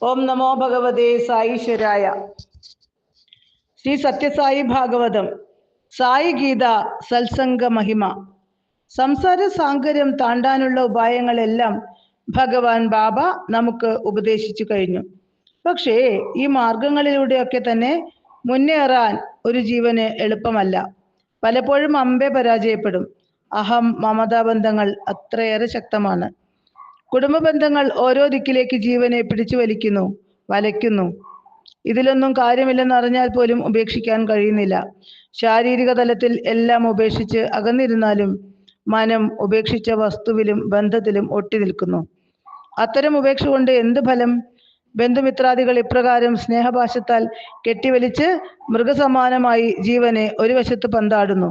ഓം നമോ ഭഗവതേ സായീശ്വരായ. ശ്രീ സത്യസായി ഭാഗവതം സായി ഗീത സത്സംഗ മഹിമ. സംസാര സാങ്കര്യം താണ്ടാനുള്ള ഉപായങ്ങളെല്ലാം ഭഗവാൻ ബാബ നമുക്ക് ഉപദേശിച്ചു കഴിഞ്ഞു. പക്ഷേ ഈ മാർഗങ്ങളിലൂടെയൊക്കെ തന്നെ മുന്നേറാൻ ഒരു ജീവന് എളുപ്പമല്ല. പലപ്പോഴും അമ്പെ പരാജയപ്പെടും. അഹം മമതാബന്ധങ്ങൾ അത്രയേറെ ശക്തമാണ്. കുടുംബ ബന്ധങ്ങൾ ഓരോ ദിക്കിലേക്ക് ജീവനെ പിടിച്ചു വലിക്കുന്നു, വലയ്ക്കുന്നു. ഇതിലൊന്നും കാര്യമില്ലെന്ന് അറിഞ്ഞാൽ പോലും ഉപേക്ഷിക്കാൻ കഴിയുന്നില്ല. ശാരീരിക തലത്തിൽ എല്ലാം ഉപേക്ഷിച്ച് അകന്നിരുന്നാലും മനം ഉപേക്ഷിച്ച വസ്തുവിലും ബന്ധത്തിലും ഒട്ടി നിൽക്കുന്നു. അത്തരം ഉപേക്ഷ കൊണ്ട് എന്ത് ഫലം? ബന്ധുമിത്രാദികൾ ഇപ്രകാരം സ്നേഹപാശത്താൽ കെട്ടിവലിച്ച് മൃഗസമാനമായി ജീവനെ ഒരു വശത്ത് പന്താടുന്നു,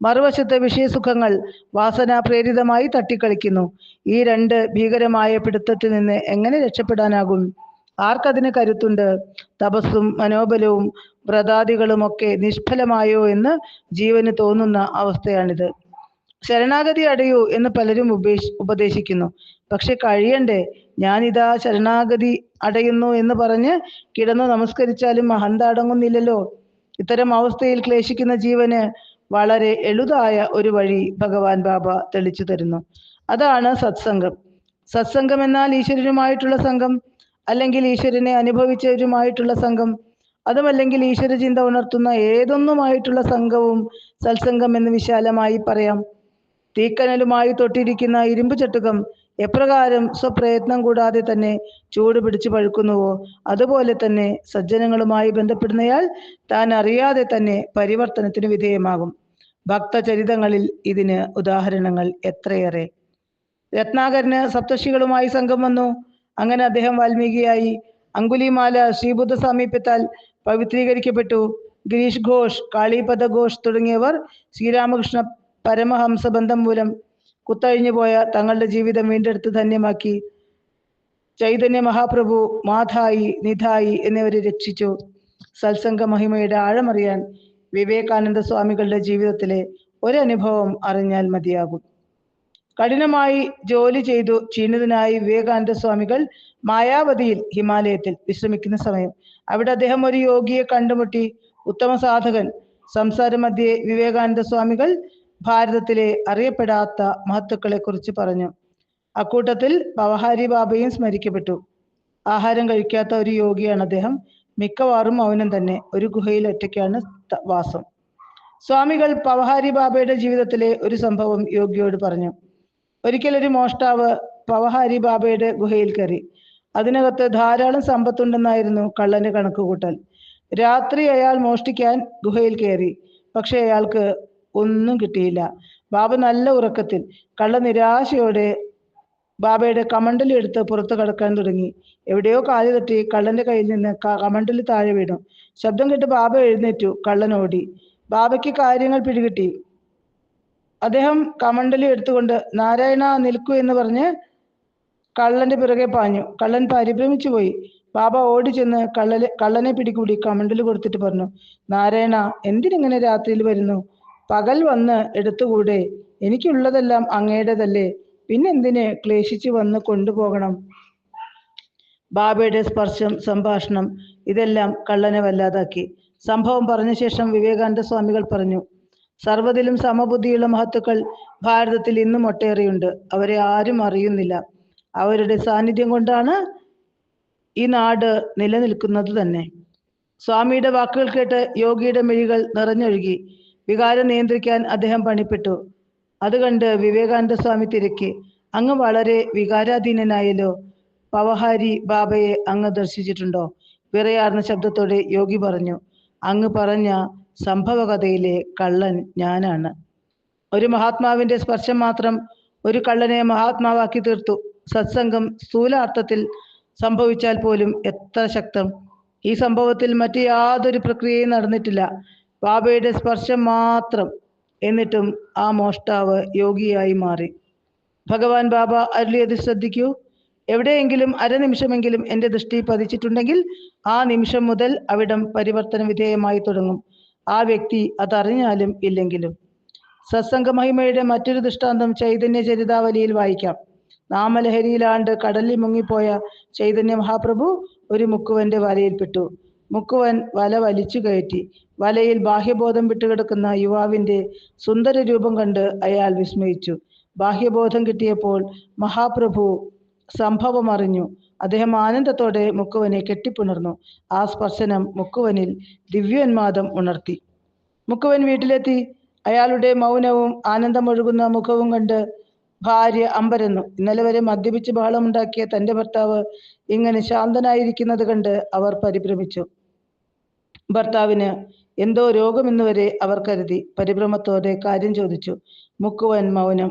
മറുവശത്ത് വിഷയസുഖങ്ങൾ വാസനാപ്രേരിതമായി തട്ടിക്കളിക്കുന്നു. ഈ രണ്ട് ഭീകരമായ പിടുത്തത്തിൽ നിന്ന് എങ്ങനെ രക്ഷപ്പെടാനാകും? ആർക്കതിന് കരുത്തുണ്ട്? തപസ്സും മനോബലവും വ്രതാദികളുമൊക്കെ നിഷ്ഫലമായോ എന്ന് ജീവന് തോന്നുന്ന അവസ്ഥയാണിത്. ശരണാഗതി അടയൂ എന്ന് പലരും ഉപദേശിക്കുന്നു. പക്ഷെ കഴിയണ്ടേ? ഞാനിതാ ശരണാഗതി അടയുന്നു എന്ന് പറഞ്ഞ് കിടന്നു നമസ്കരിച്ചാലും അഹന്ത അടങ്ങുന്നില്ലല്ലോ. ഇത്തരം അവസ്ഥയിൽ ക്ലേശിക്കുന്ന ജീവന് വളരെ എളുതായ ഒരു വഴി ഭഗവാൻ ബാബ തെളിച്ചു തരുന്നു. അതാണ് സത്സംഗം. സത്സംഗം എന്നാൽ ഈശ്വരനുമായിട്ടുള്ള സംഘം, അല്ലെങ്കിൽ ഈശ്വരനെ അനുഭവിച്ചവരുമായിട്ടുള്ള സംഘം, അതുമല്ലെങ്കിൽ ഈശ്വര ചിന്ത ഉണർത്തുന്ന ഏതൊന്നുമായിട്ടുള്ള സംഘവും സത്സംഗം എന്ന് വിശാലമായി പറയാം. തീക്കനലുമായി തൊട്ടിരിക്കുന്ന ഇരുമ്പ് ചട്ടുകം എപ്രകാരം സ്വപ്രയത്നം കൂടാതെ തന്നെ ചൂട് പിടിച്ചു പഴുക്കുന്നുവോ, അതുപോലെ തന്നെ സജ്ജനങ്ങളുമായി ബന്ധപ്പെടുന്നയാൾ താൻ അറിയാതെ തന്നെ പരിവർത്തനത്തിന് വിധേയമാകും. ഭക്തചരിതങ്ങളിൽ ഇതിന് ഉദാഹരണങ്ങൾ എത്രയേറെ. രത്നാകരന് സപ്തർഷികളുമായി സംഘം വന്നു. അങ്ങനെ അദ്ദേഹം വാൽമീകിയായി. അങ്കുലിമാല ശ്രീബുദ്ധ സാമീപ്യത്താൽ പവിത്രീകരിക്കപ്പെട്ടു. ഗിരീഷ് ഘോഷ്, കാളിപദ ഘോഷ് തുടങ്ങിയവർ ശ്രീരാമകൃഷ്ണ പരമഹംസ ബന്ധം മൂലം കുത്തഴിഞ്ഞു പോയ തങ്ങളുടെ ജീവിതം വീണ്ടെടുത്ത് ധന്യമാക്കി. ചൈതന്യ മഹാപ്രഭു, മാധായി, നിധായി എന്നിവരെ രക്ഷിച്ചു. സത്സംഗ മഹിമയുടെ ആഴമറിയാൻ വിവേകാനന്ദ സ്വാമികളുടെ ജീവിതത്തിലെ ഒരനുഭവം അറിഞ്ഞാൽ മതിയാകും. കഠിനമായി ജോലി ചെയ്തു ക്ഷീണിതനായി വിവേകാനന്ദ സ്വാമികൾ മായാവതിയിൽ ഹിമാലയത്തിൽ വിശ്രമിക്കുന്ന സമയം അവിടെ അദ്ദേഹം ഒരു യോഗിയെ കണ്ടുമുട്ടി. ഉത്തമ സാധകൻ. സംസാരമധ്യേ വിവേകാനന്ദ സ്വാമികൾ ഭാരതത്തിലെ അറിയപ്പെടാത്ത മഹത്തുക്കളെ കുറിച്ച് പറഞ്ഞു. അക്കൂട്ടത്തിൽ പവഹാരി ബാബയും സ്മരിക്കപ്പെട്ടു. ആഹാരം കഴിക്കാത്ത ഒരു യോഗിയാണ് അദ്ദേഹം. മിക്കവാറും മൗനം തന്നെ. ഒരു ഗുഹയിൽ ഒറ്റയ്ക്കാണ് വാസം. സ്വാമികൾ പവഹാരി ബാബയുടെ ജീവിതത്തിലെ ഒരു സംഭവം യോഗിയോട് പറഞ്ഞു. ഒരിക്കൽ ഒരു മോഷ്ടാവ് പവഹാരി ബാബയുടെ ഗുഹയിൽ കയറി. അതിനകത്ത് ധാരാളം സമ്പത്തുണ്ടെന്നായിരുന്നു കള്ളന്റെ കണക്കുകൂട്ടൽ. രാത്രി അയാൾ മോഷ്ടിക്കാൻ ഗുഹയിൽ കയറി. പക്ഷെ അയാൾക്ക് ഒന്നും കിട്ടിയില്ല. ബാബ നല്ല ഉറക്കത്തിൽ. കള്ള നിരാശയോടെ ബാബയുടെ കമണ്ടലി എടുത്ത് പുറത്തു കടക്കാൻ തുടങ്ങി. എവിടെയോ കാല് തട്ടി കള്ളന്റെ കയ്യിൽ നിന്ന് കമണ്ടലി താഴെ വീണു. ശബ്ദം കേട്ട് ബാബ എഴുന്നേറ്റു. കള്ളൻ ഓടി. ബാബയ്ക്ക് കാര്യങ്ങൾ പിടികിട്ടി. അദ്ദേഹം കമണ്ടലി എടുത്തുകൊണ്ട് നാരായണ നിൽക്കൂ എന്ന് പറഞ്ഞ് കള്ളന്റെ പിറകെ പാഞ്ഞു. കള്ളൻ പരിഭ്രമിച്ചു പോയി. ബാബ ഓടി ചെന്ന് കള്ളനെ പിടികൂടി കമണ്ടല് കൊടുത്തിട്ട് പറഞ്ഞു, നാരായണ, എന്തിനിങ്ങനെ രാത്രിയിൽ വരുന്നു? പകൽ വന്ന് എടുത്തുകൂടെ? എനിക്കുള്ളതെല്ലാം അങ്ങയുടേതല്ലേ, പിന്നെന്തിന് ക്ലേശിച്ചു വന്ന് കൊണ്ടുപോകണം? ബാബയുടെ സ്പർശം, സംഭാഷണം ഇതെല്ലാം കള്ളനെ വല്ലാതാക്കി. സംഭവം പറഞ്ഞ ശേഷം വിവേകാനന്ദ സ്വാമികൾ പറഞ്ഞു, സർവ്വതിലും സമബുദ്ധിയുള്ള മഹത്തുക്കൾ ഭാരതത്തിൽ ഇന്നും ഒട്ടേറെയുണ്ട്. അവരെ ആരും അറിയുന്നില്ല. അവരുടെ സാന്നിധ്യം കൊണ്ടാണ് ഈ നാട് നിലനിൽക്കുന്നത് തന്നെ. സ്വാമിയുടെ വാക്കുകൾ കേട്ട് യോഗിയുടെ മിഴികൾ നിറഞ്ഞൊഴുകി. വികാരം നിയന്ത്രിക്കാൻ അദ്ദേഹം പണിപ്പെട്ടു. അത് കണ്ട് വിവേകാനന്ദ സ്വാമി തിരക്കി, അങ്ങ് വളരെ വികാരാധീനനായല്ലോ. പവഹാരി ബാബയെ അങ്ങ് ദർശിച്ചിട്ടുണ്ടോ? വിറയാർന്ന ശബ്ദത്തോടെ യോഗി പറഞ്ഞു, അങ്ങ് പറഞ്ഞ സംഭവകഥയിലെ കള്ളൻ ഞാനാണ്. ഒരു മഹാത്മാവിന്റെ സ്പർശം മാത്രം ഒരു കള്ളനെ മഹാത്മാവാക്കി തീർത്തു. സത്സംഗം സ്ഥൂലാർത്ഥത്തിൽ സംഭവിച്ചാൽ പോലും എത്ര ശക്തം! ഈ സംഭവത്തിൽ മറ്റു യാതൊരു പ്രക്രിയയും നടന്നിട്ടില്ല. ബാബയുടെ സ്പർശം മാത്രം. എന്നിട്ടും ആ മോഷ്ടാവ് യോഗിയായി മാറി. ഭഗവാൻ ബാബ അരുളിയത് ശ്രദ്ധിക്കൂ. എവിടെയെങ്കിലും അരനിമിഷമെങ്കിലും എൻ്റെ ദൃഷ്ടി പതിച്ചിട്ടുണ്ടെങ്കിൽ ആ നിമിഷം മുതൽ അവിടം പരിവർത്തന വിധേയമായി തുടങ്ങും, ആ വ്യക്തി അതറിഞ്ഞാലും ഇല്ലെങ്കിലും. സത്സംഗ മഹിമയുടെ മറ്റൊരു ദൃഷ്ടാന്തം ചൈതന്യ ചരിതാവലിയിൽ വായിക്കാം. നാമലഹരിയിലാണ്ട് കടലിൽ മുങ്ങിപ്പോയ ചൈതന്യ മഹാപ്രഭു ഒരു മുക്കുവന്റെ വലയിൽപ്പെട്ടു. മുക്കുവൻ വല വലിച്ചു കയറ്റി. വലയിൽ ബാഹ്യബോധം വിട്ടുകിടക്കുന്ന യുവാവിന്റെ സുന്ദര രൂപം കണ്ട് അയാൾ വിസ്മയിച്ചു. ബാഹ്യബോധം കിട്ടിയപ്പോൾ മഹാപ്രഭു സംഭവം അറിഞ്ഞു. അദ്ദേഹം ആനന്ദത്തോടെ മുക്കുവനെ കെട്ടിപ്പുണർന്നു. ആ സ്പർശനം മുക്കുവനിൽ ദിവ്യോന്മാദം ഉണർത്തി. മുക്കുവൻ വീട്ടിലെത്തി. അയാളുടെ മൗനവും ആനന്ദമൊഴുകുന്ന മുഖവും കണ്ട് ഭാര്യ അമ്പരന്നു. ഇന്നലെ വരെ മദ്യപിച്ച് ബഹളമുണ്ടാക്കിയ തന്റെ ഭർത്താവ് ഇങ്ങനെ ശാന്തനായിരിക്കുന്നത് കണ്ട് അവർ പരിഭ്രമിച്ചു. ഭർത്താവിന് എന്തോ രോഗമെന്ന് വരെ അവർ കരുതി. പരിഭ്രമത്തോടെ കാര്യം ചോദിച്ചു. മുക്കുവൻ മൗനം.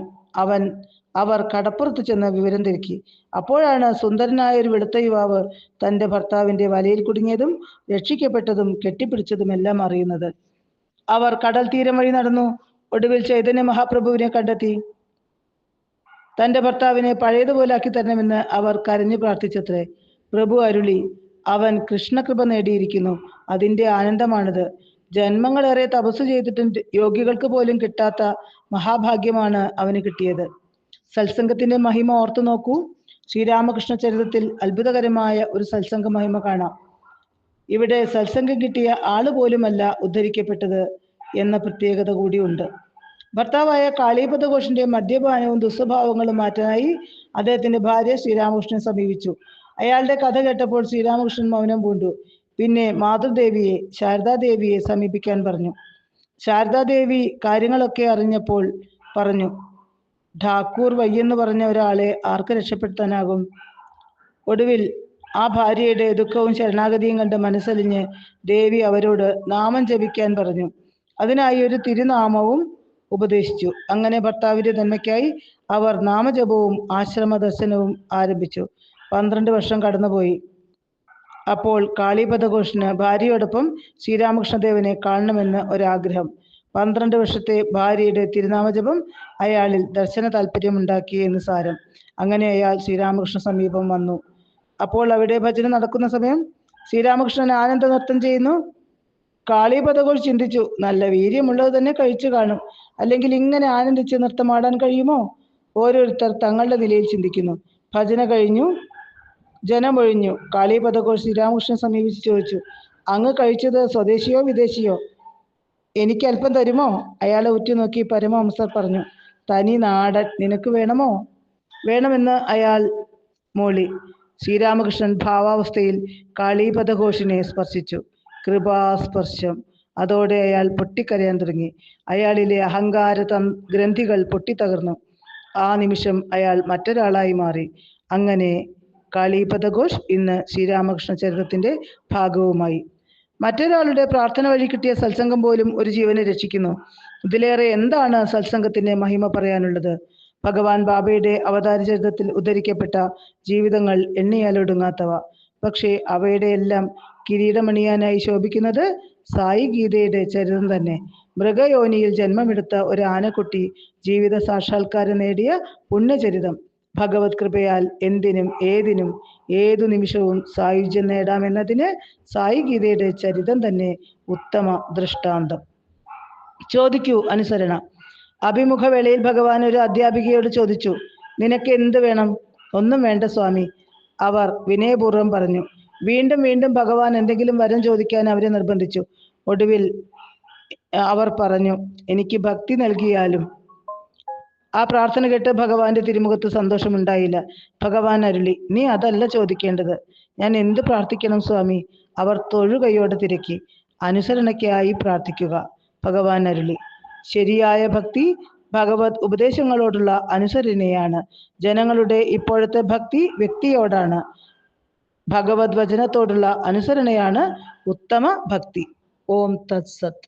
അവർ കടപ്പുറത്ത് ചെന്ന് വിവരം തിരക്കി. അപ്പോഴാണ് സുന്ദരനായ ഒരു വെളുത്ത യുവാവ് തന്റെ ഭർത്താവിന്റെ വലയിൽ കുടുങ്ങിയതും രക്ഷിക്കപ്പെട്ടതും കെട്ടിപ്പിടിച്ചതുമെല്ലാം അറിയുന്നത്. അവർ കടൽ തീരം വഴി നടന്നു. ഒടുവിൽ ചൈതന്യ മഹാപ്രഭുവിനെ കണ്ടെത്തി. തന്റെ ഭർത്താവിനെ പഴയതുപോലെ ആക്കി തരണമെന്ന് അവർ കരഞ്ഞു പ്രാർത്ഥിച്ചത്രേ. പ്രഭു അരുളി, അവൻ കൃഷ്ണകൃപ നേടിയിരിക്കുന്നു. അതിന്റെ ആനന്ദമാണിത്. ജന്മങ്ങളേറെ തപസ് ചെയ്തിട്ടും യോഗികൾക്ക് പോലും കിട്ടാത്ത മഹാഭാഗ്യമാണ് അവന് കിട്ടിയത്. സത്സംഗത്തിന്റെ മഹിമ ഓർത്തു നോക്കൂ. ശ്രീരാമകൃഷ്ണ ചരിതത്തിൽ അത്ഭുതകരമായ ഒരു സത്സംഗ മഹിമ കാണാം. ഇവിടെ സത്സംഗം കിട്ടിയ ആള് പോലുമല്ല ഉദ്ധരിക്കപ്പെട്ടത് എന്ന പ്രത്യേകത കൂടിയുണ്ട്. ഭർത്താവായ കാളീപദ ഘോഷിന്റെ മദ്യപാനവും ദുസ്വഭാവങ്ങളും മാറ്റാനായി അദ്ദേഹത്തിന്റെ ഭാര്യ ശ്രീരാമകൃഷ്ണനെ സമീപിച്ചു. അയാളുടെ കഥ കേട്ടപ്പോൾ ശ്രീരാമകൃഷ്ണൻ മൗനം പൂണ്ടു. പിന്നെ മാതൃദേവിയെ, ശാരദാദേവിയെ സമീപിക്കാൻ പറഞ്ഞു. ശാരദാദേവി കാര്യങ്ങളൊക്കെ അറിഞ്ഞപ്പോൾ പറഞ്ഞു, ഠാക്കൂർ വയ്യെന്ന് പറഞ്ഞ ഒരാളെ ആർക്ക് രക്ഷപ്പെടുത്താനാകും? ഒടുവിൽ ആ ഭാര്യയുടെ ദുഃഖവും ശരണാഗതിയും കണ്ട് മനസ്സലിഞ്ഞ് ദേവി അവരോട് നാമം ജപിക്കാൻ പറഞ്ഞു. അതിനായി ഒരു തിരുനാമവും ഉപദേശിച്ചു. അങ്ങനെ ഭർത്താവിന്റെ നന്മയ്ക്കായി അവർ നാമജപവും ആശ്രമ ദർശനവും ആരംഭിച്ചു. 12 വർഷം കടന്നുപോയി. അപ്പോൾ കാളീപദ ഘോഷിന് ഭാര്യയോടൊപ്പം ശ്രീരാമകൃഷ്ണദേവനെ കാണണമെന്ന് ഒരാഗ്രഹം. 12 വർഷത്തെ ഭാര്യയുടെ തിരുനാമജപം അയാളിൽ ദർശന താല്പര്യമുണ്ടാക്കി എന്ന് സാരം. അങ്ങനെ അയാൾ ശ്രീരാമകൃഷ്ണ സമീപം വന്നു. അപ്പോൾ അവിടെ ഭജന നടക്കുന്ന സമയം ശ്രീരാമകൃഷ്ണൻ ആനന്ദ നൃത്തം ചെയ്യുന്നു. കാളീപദ ഘോഷ് ചിന്തിച്ചു, നല്ല വീര്യമുള്ളത് തന്നെ കഴിച്ചു കാണും, അല്ലെങ്കിൽ ഇങ്ങനെ ആനന്ദിച്ച് നൃത്തമാടാൻ കഴിയുമോ? ഓരോരുത്തർ തങ്ങളുടെ നിലയിൽ ചിന്തിക്കുന്നു. ഭജന കഴിഞ്ഞു, ജനമൊഴിഞ്ഞു. കാളീപദ ഘോഷ് ശ്രീരാമകൃഷ്ണനെ സമീപിച്ച് ചോദിച്ചു, അങ്ങ് കഴിച്ചത് സ്വദേശിയോ വിദേശിയോ? എനിക്ക് അല്പം തരുമോ? അയാളെ ഉറ്റുനോക്കി പരമഹംസർ പറഞ്ഞു, തനി നാടൻ, നിനക്ക് വേണമോ? വേണമെന്ന് അയാൾ മോളി. ശ്രീരാമകൃഷ്ണൻ ഭാവാവസ്ഥയിൽ കാളീപദ ഘോഷിനെ സ്പർശിച്ചു. കൃപാസ്പർശം. അതോടെ അയാൾ പൊട്ടിക്കരയാൻ തുടങ്ങി. അയാളിലെ അഹങ്കാര ഗ്രന്ഥികൾ പൊട്ടിത്തകർന്നു. ആ നിമിഷം അയാൾ മറ്റൊരാളായി മാറി. അങ്ങനെ കാളീപദ ഘോഷ് ഇന്ന് ശ്രീരാമകൃഷ്ണ ചരിത്രത്തിന്റെ ഭാഗവുമായി. മറ്റൊരാളുടെ പ്രാർത്ഥന വഴി കിട്ടിയ സത്സംഗം പോലും ഒരു ജീവനെ രക്ഷിക്കുന്നു. ഇതിലേറെ എന്താണ് സത്സംഗത്തിന്റെ മഹിമ പറയാനുള്ളത്? ഭഗവാൻ ബാബയുടെ അവതാര ചരിത്രത്തിൽ ഉദ്ധരിക്കപ്പെട്ട ജീവിതങ്ങൾ എണ്ണിയാലൊടുങ്ങാത്തവ. പക്ഷേ അവയുടെ എല്ലാം കിരീടമണിയാനായി ശോഭിക്കുന്നത് സായി ഗീതയുടെ ചരിതം തന്നെ. മൃഗയോനിയിൽ ജന്മമെടുത്ത ഒരു ആനക്കുട്ടി ജീവിത സാക്ഷാത്കാരം നേടിയ പുണ്യചരിതം. ഭഗവത് കൃപയാൽ എന്തിനും ഏതിനും ഏതു നിമിഷവും സായുജ്യം നേടാമെന്നതിന് സായി ഗീതയുടെ ചരിതം തന്നെ ഉത്തമ ദൃഷ്ടാന്തം. ചോദിക്കൂ, അനുസരണ. അഭിമുഖ വേളയിൽ ഭഗവാൻ ഒരു അധ്യാപികയോട് ചോദിച്ചു, നിനക്ക് എന്ത് വേണം? ഒന്നും വേണ്ട സ്വാമി, അവർ വിനയപൂർവ്വം പറഞ്ഞു. വീണ്ടും വീണ്ടും ഭഗവാൻ എന്തെങ്കിലും വരം ചോദിക്കാൻ അവരെ നിർബന്ധിച്ചു. ഒടുവിൽ അവർ പറഞ്ഞു, എനിക്ക് ഭക്തി നൽകിയാലും. ആ പ്രാർത്ഥന കേട്ട് ഭഗവാന്റെ തിരുമുഖത്ത് സന്തോഷമുണ്ടായില്ല. ഭഗവാൻ അരുളി, നീ അതല്ല ചോദിക്കേണ്ടത്. ഞാൻ എന്ത് പ്രാർത്ഥിക്കണം സ്വാമി? അവർ തൊഴുകയോടെ തിരക്കി. അനുസരണയ്ക്കായി പ്രാർത്ഥിക്കുക. ഭഗവാൻ അരുളി, ശരിയായ ഭക്തി ഭഗവത് ഉപദേശങ്ങളോടുള്ള അനുസരണയാണ്. ജനങ്ങളുടെ ഇപ്പോഴത്തെ ഭക്തി വ്യക്തിയോടാണ്. ഭഗവത് വചനത്തോടുള്ള അനുസരണയാണ് ഉത്തമ ഭക്തി. ഓം തത്സത്.